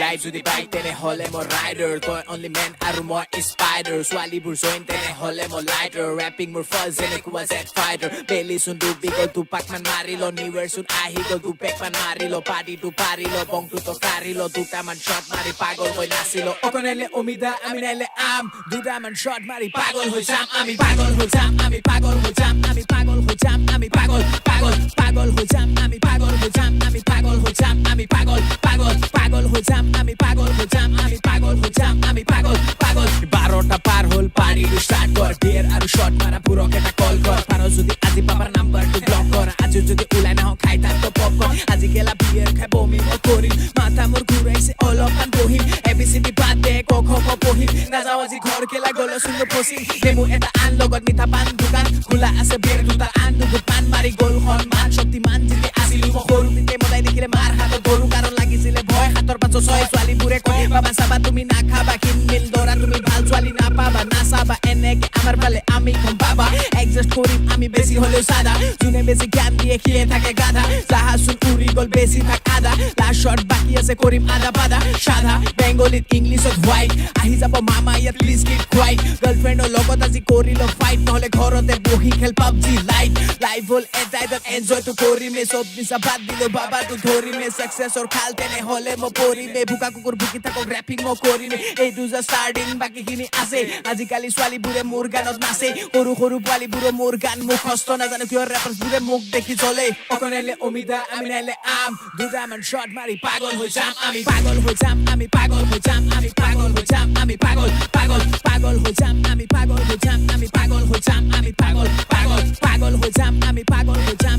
life যদি bike তেনেহ'লে মই ৰাইডাৰ তই অনলি মেন আৰু মই স্পাইডাৰ ছোৱালীবোৰ জইন তেনেহ'লে মই লাইটাৰ ৰেপিং মোৰ ফাৰ্ষ্ট যেনেকুৱা জেট ফাইটাৰ বেলি চোন ডুবি গ'ল দুপাকমান মাৰি ল নিউ ইয়েৰ চোন আহি গ'ল দুপেকমান মাৰি ল পাৰ্টিটো পাৰি ল বংটোতো কাঢ়ি ল দুটামান শ্বট মাৰি পাগল হৈ নাচি ল অকণাইলে অমিতা আমি নাইলে আম দুটামান শ্বট মাৰি পাগল হৈ যাম আমি পাগল হৈ যাম আমি পাগল হৈ যাম আমি পাগল হৈ যাম আমি পাগল পাগল পাগল হৈ যাম আমি পাগল হৈ যাম আমি পাগল হৈ যাম আমি পাগল পাগল পাগল হৈ যাম আমি পাগল হৈ যাম আমি পাগল হৈ যাম আমি পাগল পাগল 12টা পাৰ হ'ল পাৰ্টিটো ষ্টাৰ্ট কৰ বিয়েৰ আৰু শ্বট মাৰা পুৰক এটা কল কৰ পাৰ যদি আজি পাপাৰ নাম্বাৰটো ব্লক কৰ আজি যদি ওলাই নাহ খাই থাকতো পপকৰ্ন আজি গেলা বিয়েৰ খাই বমি মই কৰিম মাথা মোৰ ঘূৰাইছে অলপমান বহিম এবিচিডি বাদ দে ক খ ক পঢ়িম নাযাওঁ আজি ঘৰ কেলা গ'লে চুন্দৰ ফচিম নেমু এটা আন লগত মিঠা পান দোকান খোলা আছে বিয়েৰ দুটা আন দুগুট পান মাৰি গ'ল সন্মান শক্তিমান যেতিয়া আছিলো মই সৰু পিতে মদাই দেখিলে মাৰ হাতত ধৰো কাৰণ লাগিছিলে ভয় হাতৰ পাছত ছয় ছোৱালীবোৰে কয় বাবা চাবা তুমি নাখাবা কিনমিল দৰা তুমি ভাল ছোৱালী নাপাবা নাচাবা এনেকে আমাৰ ফালে আমি গম পাবা এডজাষ্ট কৰিম আমি বেছি হ'লেও সাদা যোনে বেছি জ্ঞান দিয়ে সিয়ে থাকে গাধা জাহাজোন উৰি গ'ল বেছি থাক আধা লাষ্ট শ্বট বাকী আছে কৰিম আধা পাদা সাধা বেংগলীত ইংলিছত হোৱাইট আহি যাব মামা ইয়াত প্লিজ কিপ কোৱাইট গাৰ্লফ্ৰেণ্ডৰ লগত আজি কৰিল ফাইট নহ'লে ঘৰতে বহি খেল পাবজি লাইট লাইফ হ'ল এটাই তাত এনজয়টো কৰিমে চব নিচা বাদ দিলো বাবাটো ধৰিমে ছাকচেছৰ খাল তেনেহ'লে মই পৰিমে ভুকা কুকুৰ ভুকি থাকক ৰেপিং মই কৰিমে এইটো যে ষ্টাৰ্টিং বাকীখিনি আছে আজিকালি ছোৱালীবোৰে মোৰ গানত নাচে সৰু সৰু পোৱালীবোৰে মোৰ গান মুখস্থ নাজানো কিয় ৰেপাৰ্ছবোৰে মোক দেখি চলে অকণাইলে অমিতা আমি নাইলে আম দুটামান শ্বট মাৰি পাগল হৈ যাম আমি পাগল হৈ যাম আমি পাগল হৈ যাম আমি পাগল হৈ যাম আমি পাগল পাগল পাগল হৈ যাম আমি পাগল হৈ যাম আমি পাগল হৈ যাম আমি পাগল পাগল পাগল হৈ যাম আমি পাগল হৈ যাম